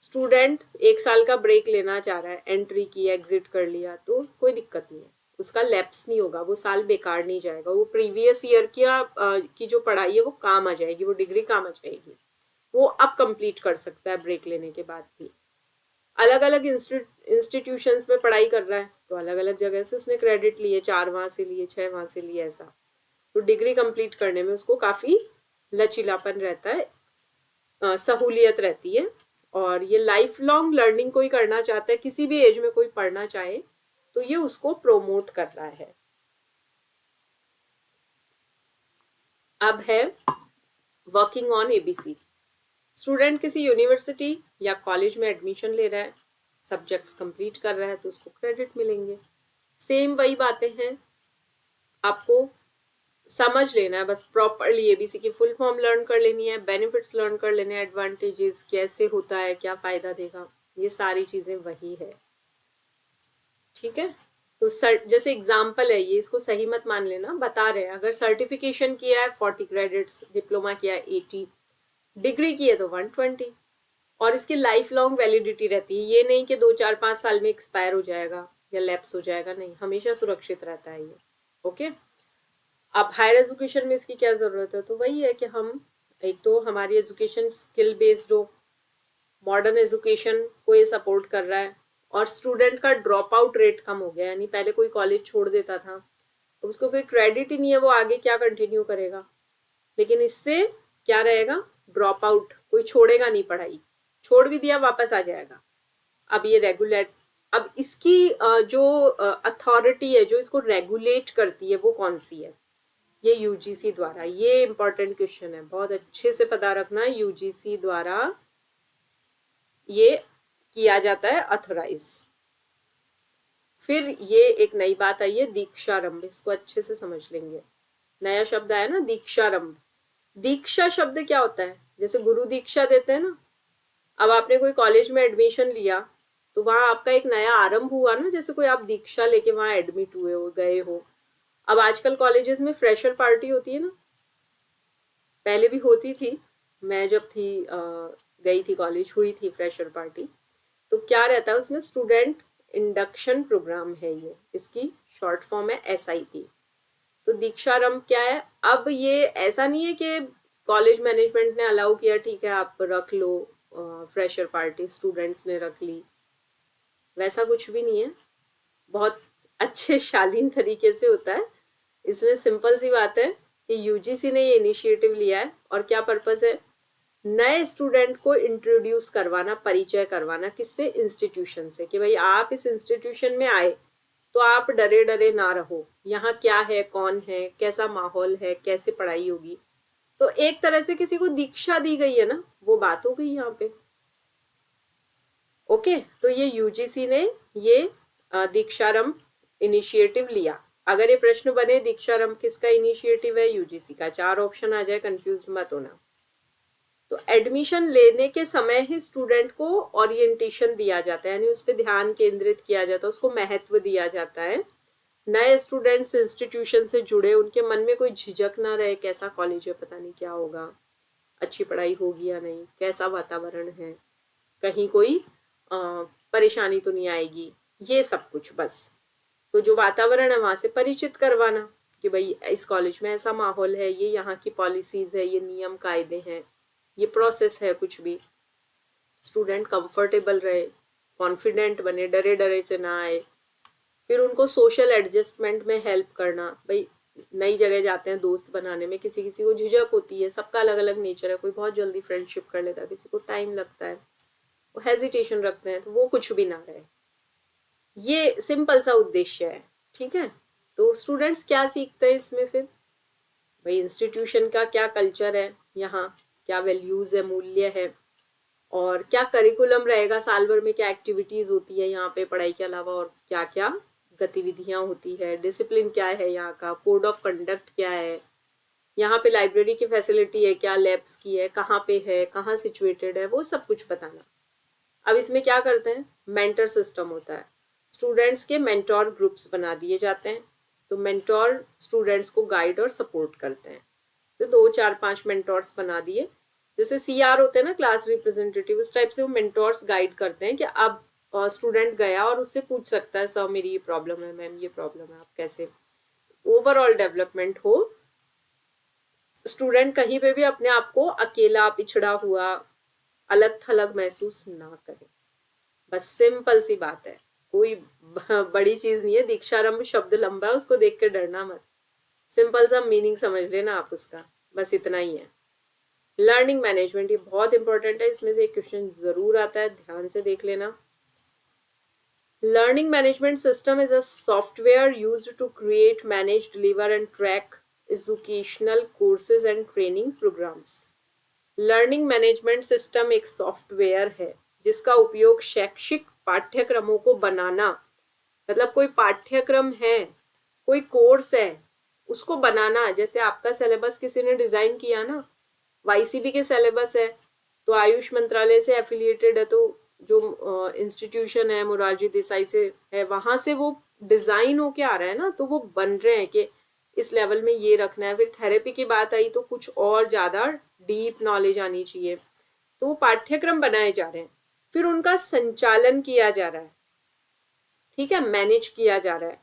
[SPEAKER 1] स्टूडेंट 1 साल का ब्रेक लेना चाह रहा है, एंट्री की, एग्जिट कर लिया, तो कोई दिक्कत नहीं है, उसका लैप्स नहीं होगा, वो साल बेकार नहीं जाएगा, वो प्रीवियस ईयर की जो पढ़ाई है वो काम आ जाएगी, वो डिग्री काम आ जाएगी, वो अब कंप्लीट कर सकता है ब्रेक लेने के बाद भी। अलग अलग इंस्टीट्यूशंस में पढ़ाई कर रहा है तो अलग अलग जगह से उसने क्रेडिट लिए, 4 वहाँ से लिए, 6 वहाँ से लिए, ऐसा। तो डिग्री कंप्लीट करने में उसको काफ़ी लचीलापन रहता है, सहूलियत रहती है। और ये लाइफ लॉन्ग लर्निंग कोई करना चाहता है, किसी भी एज में कोई पढ़ना चाहे तो ये उसको प्रोमोट कर रहा है। अब है वर्किंग ऑन एबीसी। स्टूडेंट किसी यूनिवर्सिटी या कॉलेज में एडमिशन ले रहा है, सब्जेक्ट्स कंप्लीट कर रहा है तो उसको क्रेडिट मिलेंगे। सेम वही बातें हैं, आपको समझ लेना है बस प्रॉपरली। एबीसी की फुल फॉर्म लर्न कर लेनी है, बेनिफिट्स लर्न कर लेने हैं, एडवांटेजेस कैसे होता है, क्या फ़ायदा देगा, ये सारी चीज़ें वही है। ठीक है, तो जैसे एग्जाम्पल है ये, इसको सही मत मान लेना, बता रहे हैं। अगर सर्टिफिकेशन किया है 40 क्रेडिट्स, डिप्लोमा किया है 80, डिग्री की है तो 120, और इसकी लाइफ लॉन्ग वैलिडिटी रहती है। ये नहीं कि 2 4 5 साल में एक्सपायर हो जाएगा या लैप्स हो जाएगा, नहीं, हमेशा सुरक्षित रहता है ये। ओके, अब हायर एजुकेशन में इसकी क्या ज़रूरत है? तो वही है कि हम एक तो हमारी एजुकेशन स्किल बेस्ड हो, मॉडर्न एजुकेशन को ये सपोर्ट कर रहा है, और स्टूडेंट का ड्रॉप आउट रेट कम हो गया। यानी पहले कोई कॉलेज छोड़ देता था, अब उसको कोई क्रेडिट ही नहीं है, वो आगे क्या कंटिन्यू करेगा। लेकिन इससे क्या रहेगा? ड्रॉप आउट, कोई छोड़ेगा नहीं पढ़ाई, छोड़ भी दिया वापस आ जाएगा। अब ये रेगुलेट, अब इसकी जो अथॉरिटी है जो इसको रेगुलेट करती है वो कौन सी है? ये यूजीसी द्वारा। ये इंपॉर्टेंट क्वेश्चन है, बहुत अच्छे से पता रखना, यूजीसी द्वारा ये किया जाता है अथोराइज। फिर ये एक नई बात आई है दीक्षारंभ, इसको अच्छे से समझ लेंगे। नया शब्द आया ना दीक्षारंभ। दीक्षा शब्द क्या होता है? जैसे गुरु दीक्षा देते हैं ना, अब आपने कोई कॉलेज में एडमिशन लिया तो वहां आपका एक नया आरंभ हुआ ना, जैसे कोई आप दीक्षा लेके वहां एडमिट हुए हो, गए हो। अब आजकल कॉलेजेस में फ्रेशर पार्टी होती है ना, पहले भी होती थी, मैं जब थी गई थी कॉलेज, हुई थी फ्रेशर पार्टी। तो क्या रहता है उसमें? स्टूडेंट इंडक्शन प्रोग्राम है ये, इसकी शॉर्ट फॉर्म है SIP। तो दीक्षारंभ क्या है? अब ये ऐसा नहीं है कि कॉलेज मैनेजमेंट ने अलाउ किया, ठीक है आप रख लो फ्रेशर पार्टी, स्टूडेंट्स ने रख ली, वैसा कुछ भी नहीं है। बहुत अच्छे शालीन तरीके से होता है। इसमें सिंपल सी बात है कि यूजीसी ने ये इनिशिएटिव लिया है, और क्या पर्पस है? नए स्टूडेंट को इंट्रोड्यूस करवाना, परिचय करवाना, किससे? इंस्टीट्यूशन से, कि भाई आप इस इंस्टीट्यूशन में आए तो आप डरे डरे ना रहो, यहाँ क्या है, कौन है, कैसा माहौल है, कैसे पढ़ाई होगी। तो एक तरह से किसी को दीक्षा दी गई है ना, वो बात हो गई यहाँ पे। ओके, तो ये यूजीसी ने ये दीक्षारंभ इनिशिएटिव लिया। अगर ये प्रश्न बने दीक्षारंभ किसका इनिशिएटिव है? यूजीसी का। 4 ऑप्शन आ जाए, कंफ्यूज मत होना। तो एडमिशन लेने के समय ही स्टूडेंट को ओरिएंटेशन दिया जाता है, यानी उस पर ध्यान केंद्रित किया जाता है, उसको महत्व दिया जाता है। नए स्टूडेंट्स इंस्टीट्यूशन से जुड़े, उनके मन में कोई झिझक ना रहे, कैसा कॉलेज है, पता नहीं क्या होगा, अच्छी पढ़ाई होगी या नहीं, कैसा वातावरण है, कहीं कोई परेशानी तो नहीं आएगी, ये सब कुछ बस। तो जो वातावरण है वहां से परिचित करवाना कि भाई इस कॉलेज में ऐसा माहौल है, ये यहाँ की पॉलिसीज है, ये नियम कायदे हैं, ये प्रोसेस है, कुछ भी स्टूडेंट कंफर्टेबल रहे, कॉन्फिडेंट बने, डरे डरे से ना आए। फिर उनको सोशल एडजस्टमेंट में हेल्प करना, भाई नई जगह जाते हैं, दोस्त बनाने में किसी किसी को झिझक होती है, सबका अलग अलग नेचर है, कोई बहुत जल्दी फ्रेंडशिप कर लेता है, किसी को टाइम लगता है, वो हेजिटेशन रखते हैं, तो वो कुछ भी ना रहे। ये सिंपल सा उद्देश्य है, ठीक है। तो स्टूडेंट्स क्या सीखते हैं इसमें? फिर भाई इंस्टीट्यूशन का क्या कल्चर है, यहाँ क्या वैल्यूज है, मूल्य है, और क्या करिकुलम रहेगा, साल भर में क्या एक्टिविटीज होती है यहाँ पे पढ़ाई के अलावा, और क्या क्या गतिविधियां होती है, डिसिप्लिन क्या है यहाँ का, कोड ऑफ कंडक्ट क्या है, यहाँ पे लाइब्रेरी की फैसिलिटी है क्या, लैब्स की है, कहाँ पे है, कहाँ सिचुएटेड है, वो सब कुछ बताना। अब इसमें क्या करते हैं? मेंटर सिस्टम होता है, स्टूडेंट्स के मेंटोर ग्रुप्स बना दिए जाते हैं। तो मेंटोर स्टूडेंट्स को गाइड और सपोर्ट करते हैं। तो 2 4 5 मेंटोर्स बना दिए, जैसे CR होते हैं ना, क्लास रिप्रेजेंटेटिव, उस टाइप से वो मेंटोर्स गाइड करते हैं कि अब स्टूडेंट गया और उससे पूछ सकता है, सर मेरी ये प्रॉब्लम है, मैम ये प्रॉब्लम है, आप कैसे ओवरऑल डेवलपमेंट हो, स्टूडेंट कहीं पे भी अपने आप को अकेला, पिछड़ा हुआ, अलग थलग महसूस ना करे। बस सिंपल सी बात है, कोई बड़ी चीज नहीं है। दीक्षारंभ शब्द लंबा है, उसको देख के डरना मत, सिंपल सा मीनिंग समझ लेना आप उसका, बस इतना ही है। लर्निंग मैनेजमेंट, ये बहुत इंपॉर्टेंट है, इसमें से एक क्वेश्चन जरूर आता है, ध्यान से देख लेना। Learning management system is a software used to create, manage, deliver and track educational courses and training programs. Learning management system एक सॉफ्टवेयर है जिसका उपयोग शैक्षिक पाठ्यक्रमों को बनाना, मतलब कोई पाठ्यक्रम है, कोई कोर्स है, उसको बनाना। जैसे आपका सिलेबस किसी ने डिजाइन किया ना, YCB के सिलेबस है तो आयुष मंत्रालय से एफिलिएटेड है, तो जो इंस्टीट्यूशन है मोरारजी देसाई से है, वहां से वो डिजाइन होके आ रहा है ना, तो वो बन रहे हैं कि इस लेवल में ये रखना है। फिर थेरेपी की बात आई तो कुछ और ज्यादा डीप नॉलेज आनी चाहिए, तो वो पाठ्यक्रम बनाए जा रहे हैं, फिर उनका संचालन किया जा रहा है, ठीक है, मैनेज किया जा रहा है,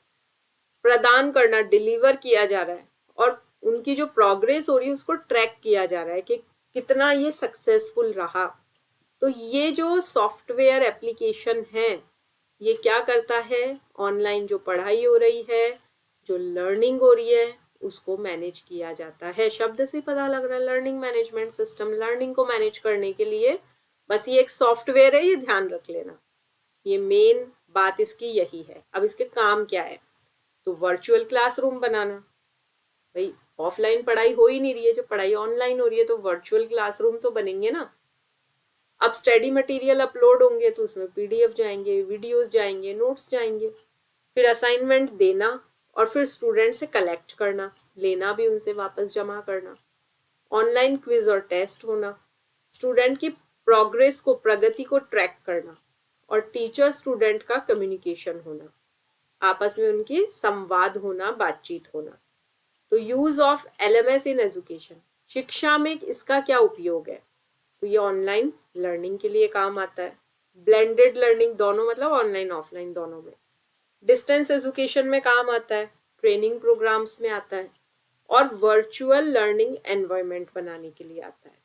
[SPEAKER 1] प्रदान करना, डिलीवर किया जा रहा है, और उनकी जो प्रोग्रेस हो रही है उसको ट्रैक किया जा रहा है कि कितना ये सक्सेसफुल रहा। तो ये जो सॉफ्टवेयर एप्लीकेशन है, ये क्या करता है? ऑनलाइन जो पढ़ाई हो रही है, जो लर्निंग हो रही है, उसको मैनेज किया जाता है। शब्द से पता लग रहा है, लर्निंग मैनेजमेंट सिस्टम, लर्निंग को मैनेज करने के लिए बस ये एक सॉफ्टवेयर है, ये ध्यान रख लेना। ये मेन बात इसकी यही है। अब इसके काम क्या है? तो वर्चुअल क्लासरूम बनाना। भाई ऑफलाइन पढ़ाई हो ही नहीं रही है, जब पढ़ाई ऑनलाइन हो रही है तो वर्चुअल क्लासरूम तो बनेंगे ना। अब स्टडी मटेरियल अपलोड होंगे तो उसमें पीडीएफ जाएंगे, वीडियोस जाएंगे, नोट्स जाएंगे। फिर असाइनमेंट देना और फिर स्टूडेंट से कलेक्ट करना, लेना भी उनसे, वापस जमा करना। ऑनलाइन क्विज और टेस्ट होना, स्टूडेंट की प्रोग्रेस को, प्रगति को ट्रैक करना, और टीचर स्टूडेंट का कम्युनिकेशन होना, आपस में उनकी संवाद होना, बातचीत होना। तो use of LMS in education, शिक्षा में इसका क्या उपयोग है? तो ये ऑनलाइन लर्निंग के लिए काम आता है, ब्लेंडेड लर्निंग दोनों, मतलब ऑनलाइन ऑफलाइन दोनों में। डिस्टेंस एजुकेशन में काम आता है, ट्रेनिंग प्रोग्राम्स में आता है, और वर्चुअल लर्निंग एनवायरनमेंट बनाने के लिए आता है।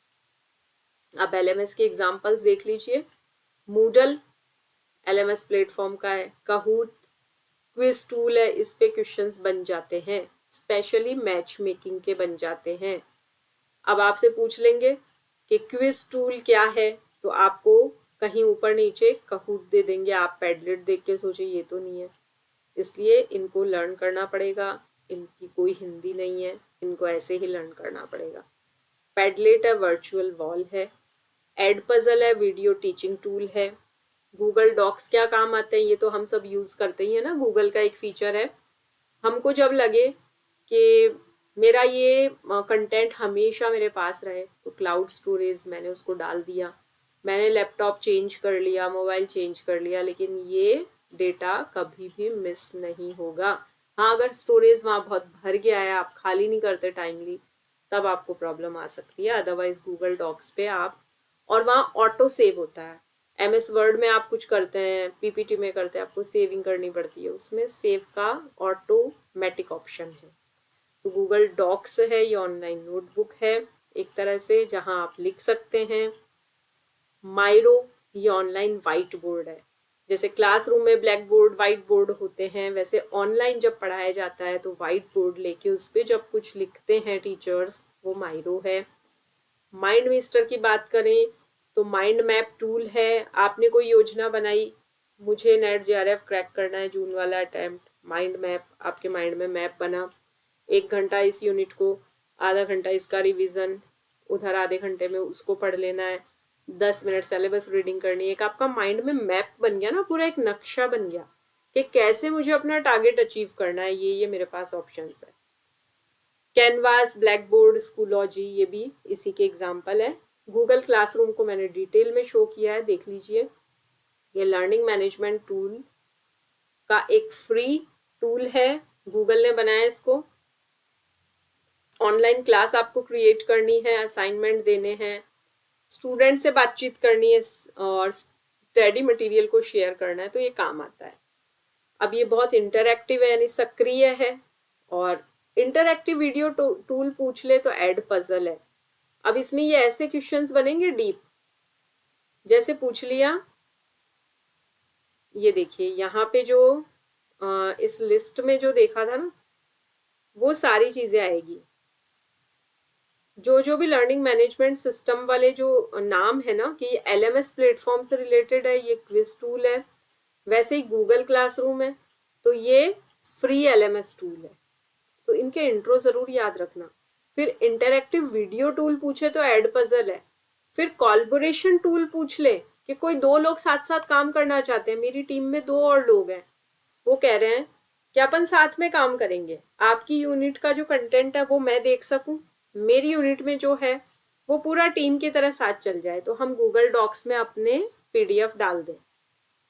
[SPEAKER 1] अब एलएमएस के एग्जांपल्स देख लीजिए। मूडल एलएमएस प्लेटफॉर्म का है। कहूट क्विज टूल है, इस पे क्वेश्चंस बन जाते हैं, स्पेशली मैच मेकिंग के बन जाते हैं। अब आपसे पूछ लेंगे कि क्विज टूल क्या है, तो आपको कहीं ऊपर नीचे कहूट दे देंगे, आप पैडलेट देख के सोचे ये तो नहीं है, इसलिए इनको लर्न करना पड़ेगा। इनकी कोई हिंदी नहीं है, इनको ऐसे ही लर्न करना पड़ेगा। पैडलेट है, वर्चुअल वॉल है। एड पजल है, वीडियो टीचिंग टूल है। गूगल डॉक्स क्या काम आते हैं, ये तो हम सब यूज करते ही है ना। गूगल का एक फीचर है, हमको जब लगे कि मेरा ये कंटेंट हमेशा मेरे पास रहे, तो क्लाउड स्टोरेज मैंने उसको डाल दिया, मैंने लैपटॉप चेंज कर लिया, मोबाइल चेंज कर लिया, लेकिन ये डेटा कभी भी मिस नहीं होगा। हाँ, अगर स्टोरेज वहाँ बहुत भर गया है, आप खाली नहीं करते टाइमली, तब आपको प्रॉब्लम आ सकती है। अदरवाइज गूगल डॉक्स पे आप, और वहाँ ऑटो सेव होता है। एमएस वर्ड में आप कुछ करते हैं, पीपीटी में करते हैं, आपको सेविंग करनी पड़ती है, उसमें सेव का ऑटोमेटिक ऑप्शन है। तो गूगल डॉक्स है, ये ऑनलाइन नोटबुक है एक तरह से, जहां आप लिख सकते हैं। माइरो ये ऑनलाइन व्हाइट बोर्ड है। जैसे क्लासरूम में ब्लैक बोर्ड, व्हाइट बोर्ड होते हैं, वैसे ऑनलाइन जब पढ़ाया जाता है तो व्हाइट बोर्ड लेके उस पर जब कुछ लिखते हैं टीचर्स, वो माइरो है। माइंड मिस्टर की बात करें तो माइंड मैप टूल है। आपने कोई योजना बनाई, मुझे नेट जेआरएफ क्रैक करना है, जून वाला अटेम्प्ट, माइंड मैप, आपके माइंड में मैप बना। 1 घंटा इस यूनिट को, आधा घंटा इसका रिवीजन, उधर आधे घंटे में उसको पढ़ लेना है, 10 मिनट सिलेबस रीडिंग करनी है। एक आपका माइंड में मैप बन गया ना, पूरा एक नक्शा बन गया कि कैसे मुझे अपना टारगेट अचीव करना है। ये मेरे पास ऑप्शंस है। कैनवास, ब्लैक बोर्ड, स्कूलॉजी, ये भी इसी के एग्जाम्पल है। गूगल क्लासरूम को मैंने डिटेल में शो किया है, देख लीजिए। ये लर्निंग मैनेजमेंट टूल का एक फ्री टूल है, गूगल ने बनाया इसको। ऑनलाइन क्लास आपको क्रिएट करनी है, असाइनमेंट देने हैं, स्टूडेंट से बातचीत करनी है, और स्टडी मटेरियल को शेयर करना है, तो ये काम आता है। अब ये बहुत इंटरैक्टिव है, यानी सक्रिय है। और इंटरैक्टिव वीडियो टूल पूछ ले तो एड पजल है। अब इसमें ये ऐसे क्वेश्चंस बनेंगे डीप, जैसे पूछ लिया, ये देखिए यहाँ पे जो इस लिस्ट में जो देखा था ना, वो सारी चीजें आएगी। जो भी लर्निंग मैनेजमेंट सिस्टम वाले जो नाम है ना, कि ये एलएमएस प्लेटफॉर्म से रिलेटेड है, ये क्विज टूल है, वैसे ही गूगल क्लासरूम है, तो ये फ्री एलएमएस टूल है। तो इनके इंट्रो जरूर याद रखना। फिर इंटरैक्टिव वीडियो टूल पूछे तो एड पजल है। फिर कोलैबोरेशन टूल पूछ ले कि कोई 2 लोग साथ साथ काम करना चाहते हैं, मेरी टीम में 2 और लोग हैं, वो कह रहे हैं कि अपन साथ में काम करेंगे, आपकी यूनिट का जो कंटेंट है वो मैं देख सकूं, मेरी यूनिट में जो है वो पूरा टीम की तरह साथ चल जाए, तो हम गूगल डॉक्स में अपने पीडीएफ डाल दें।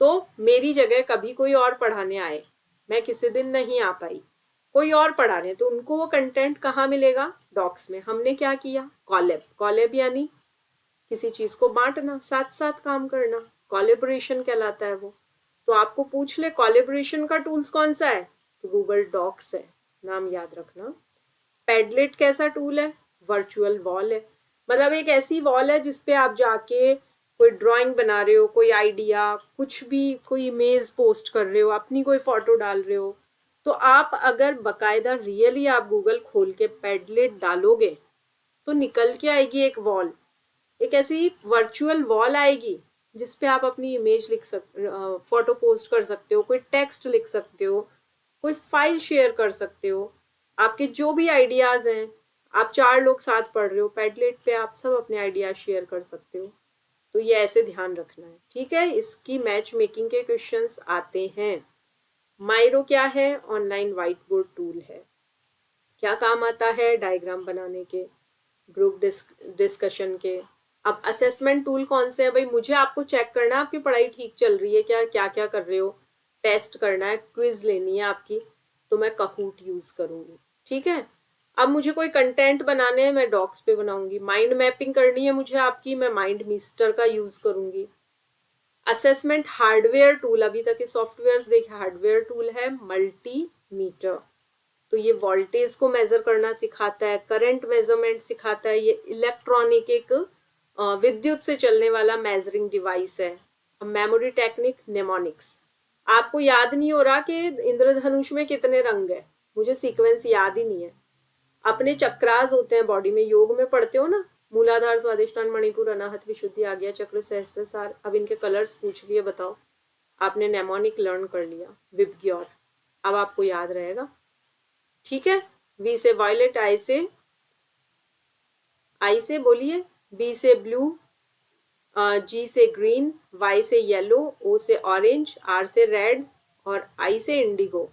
[SPEAKER 1] तो मेरी जगह कभी कोई और पढ़ाने आए, मैं किसी दिन नहीं आ पाई, कोई और पढ़ा रहे, तो उनको वो कंटेंट कहाँ मिलेगा? डॉक्स में। हमने क्या किया? कॉलेब यानी किसी चीज को बांटना, साथ साथ काम करना, कोलैबोरेशन कहलाता है वो। तो आपको पूछ ले कोलैबोरेशन का टूल्स कौन सा है, तो गूगल डॉक्स है, नाम याद रखना। पैडलेट कैसा टूल है? वर्चुअल वॉल है, मतलब एक ऐसी वॉल है जिसपे आप जाके कोई ड्राइंग बना रहे हो, कोई आइडिया, कुछ भी, कोई इमेज पोस्ट कर रहे हो, अपनी कोई फोटो डाल रहे हो, तो आप अगर बकायदा रियली आप गूगल खोल के पैडलेट डालोगे तो निकल के आएगी एक वॉल, एक ऐसी वर्चुअल वॉल आएगी जिस पे आप अपनी इमेज लिख फोटो पोस्ट कर सकते हो, कोई टेक्स्ट लिख सकते हो, कोई फाइल शेयर कर सकते हो। आपके जो भी आइडियाज हैं, आप 4 लोग साथ पढ़ रहे हो, पैडलेट पे आप सब अपने आइडियाज शेयर कर सकते हो। तो ये ऐसे ध्यान रखना है, ठीक है। इसकी मैच मेकिंग के क्वेश्चंस आते हैं। माइरो क्या है? ऑनलाइन व्हाइट बोर्ड टूल है। क्या काम आता है? डायग्राम बनाने के, ग्रुप डिस्कशन के। अब असेसमेंट टूल कौन से हैं भाई? मुझे आपको चेक करना है आपकी पढ़ाई ठीक चल रही है क्या, क्या क्या कर रहे हो, टेस्ट करना है, क्विज लेनी है आपकी, तो मैं कहूट यूज करूंगी, ठीक है। अब मुझे कोई कंटेंट बनाने हैं, मैं डॉक्स पे बनाऊंगी। माइंड मैपिंग करनी है मुझे आपकी, मैं माइंड मिस्टर का यूज करूंगी। असेसमेंट हार्डवेयर टूल, अभी तक के सॉफ्टवेयर देखे, हार्डवेयर टूल है मल्टीमीटर। तो ये वोल्टेज को मेजर करना सिखाता है, करंट मेजरमेंट सिखाता है। ये इलेक्ट्रॉनिक एक विद्युत से चलने वाला मेजरिंग डिवाइस है। Memory technique mnemonics. आपको याद नहीं हो रहा कि इंद्रधनुष में कितने रंग है? मुझे सीक्वेंस याद ही नहीं है। अपने चक्रास होते हैं बॉडी में, योग में पढ़ते हो ना, मूलाधार, स्वादिष्टान, मणिपुर, अनाहत, विशुद्धि, आज्ञा चक्र, सहस्त्रसार। अब इनके कलर्स पूछ लिए, बताओ। आपने नेमोनिक लर्न कर लिया, विबग्योर, अब आपको याद रहेगा, ठीक है। वी से वायलेट, आई से बोलिए, बी से ब्लू, जी से ग्रीन, वाई से येलो, ओ से ऑरेंज, आर से रेड और आई से इंडिगो।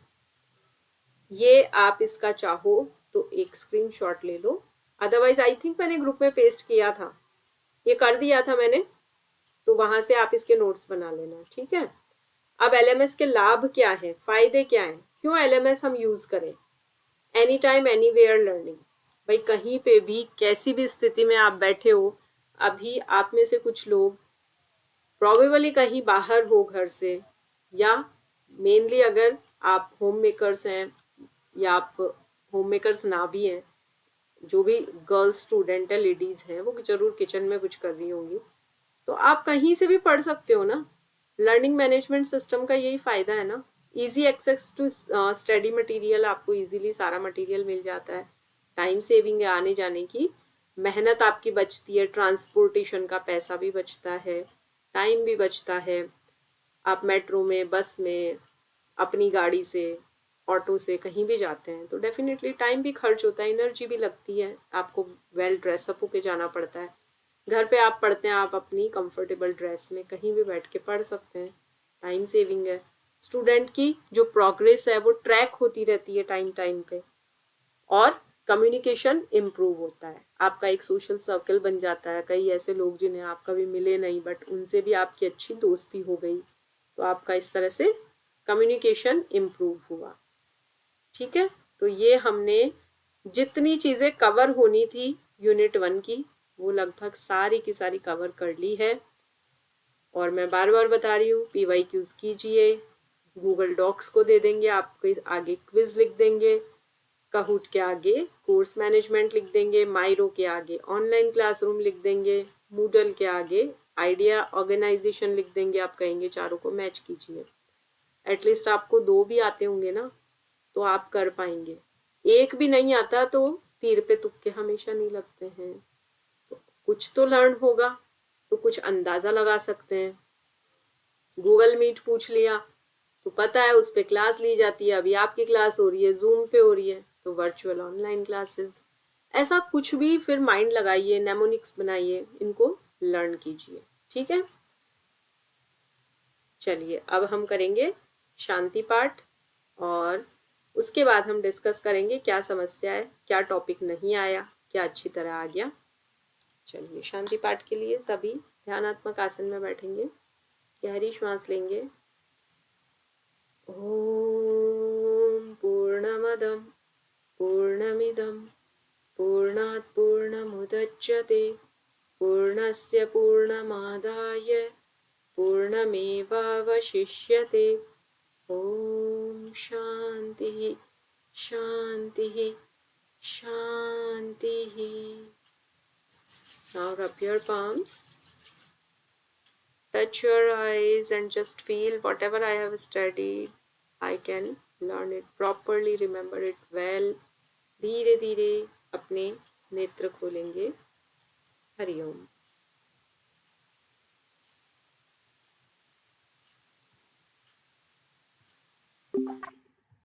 [SPEAKER 1] ये आप इसका चाहो तो एक स्क्रीनशॉट ले लो, अदरवाइज आई थिंक मैंने ग्रुप में पेस्ट किया था, ये कर दिया था मैंने, तो वहां से आप इसके नोट्स बना लेना, ठीक है। अब एलएमएस के लाभ क्या है, फायदे क्या है, क्यों एलएमएस हम यूज करें? Any time anywhere learning. भाई कहीं पे भी कैसी भी स्थिति में आप बैठे हो, अभी आप में से कुछ लोग प्रोबेबली कहीं बाहर हो घर से, या मेनली अगर आप होम मेकर्स हैं, या आप होम मेकर्स ना भी हैं, जो भी गर्ल्स स्टूडेंट है, लेडीज हैं, वो जरूर किचन में कुछ कर रही होंगी, तो आप कहीं से भी पढ़ सकते हो ना। लर्निंग मैनेजमेंट सिस्टम का यही फायदा है ना, easy access to study material, आपको इजीली सारा मटेरियल मिल जाता है। टाइम सेविंग है आने जाने की, मेहनत आपकी बचती है, ट्रांसपोर्टेशन का पैसा भी बचता है, टाइम भी बचता है। आप मेट्रो में, बस में, अपनी गाड़ी से, ऑटो से कहीं भी जाते हैं तो डेफिनेटली टाइम भी खर्च होता है, एनर्जी भी लगती है, आपको वेल ड्रेसअप होके जाना पड़ता है। घर पे आप पढ़ते हैं, आप अपनी कंफर्टेबल ड्रेस में कहीं भी बैठ के पढ़ सकते हैं, टाइम सेविंग है। स्टूडेंट की जो प्रोग्रेस है वो ट्रैक होती रहती है टाइम टाइम पे, और कम्युनिकेशन इम्प्रूव होता है, आपका एक सोशल सर्कल बन जाता है। कई ऐसे लोग जिन्हें आप कभी मिले नहीं, बट उनसे भी आपकी अच्छी दोस्ती हो गई, तो आपका इस तरह से कम्युनिकेशन इम्प्रूव हुआ, ठीक है। तो ये हमने जितनी चीज़ें कवर होनी थी यूनिट 1 की, वो लगभग सारी की सारी कवर कर ली है। और मैं बार बार बता रही हूँ, PYQs कीजिए, गूगल डॉक्स को दे देंगे, आपके आगे क्विज लिख देंगे, कहूट के आगे कोर्स मैनेजमेंट लिख देंगे, माइरो के आगे ऑनलाइन क्लासरूम लिख देंगे, मूडल के आगे आइडिया ऑर्गेनाइजेशन लिख देंगे। आप कहेंगे चारों को मैच कीजिए। एटलीस्ट आपको 2 भी आते होंगे ना, तो आप कर पाएंगे। एक भी नहीं आता तो तीर पे तुक्के हमेशा नहीं लगते हैं, तो कुछ तो लर्न होगा, तो कुछ अंदाजा लगा सकते हैं। गूगल मीट पूछ लिया तो पता है उस पर क्लास ली जाती है, अभी आपकी क्लास हो रही है, जूम पे हो रही है, तो वर्चुअल ऑनलाइन क्लासेस। ऐसा कुछ भी फिर माइंड लगाइए, नेमोनिक्स बनाइए, इनको लर्न कीजिए, ठीक है। चलिए अब हम करेंगे शांति पाठ, और उसके बाद हम डिस्कस करेंगे क्या समस्या है, क्या टॉपिक नहीं आया, क्या अच्छी तरह आ गया। चलिए शांति पाठ के लिए सभी ध्यानात्मक आसन में बैठेंगे, गहरी श्वास लेंगे। ओम पूर्णमदं पूर्णमिदं पूर्णात् पूर्णमुदच्यते पूर्णस्य पूर्णमादाय पूर्णमेवावशिष्यते। ओम शांति शांति शांति। Now rub your palms, touch your eyes and just feel whatever I have studied, I can learn it properly, remember it well. धीरे धीरे अपने नेत्र खोलेंगे। हरिओम।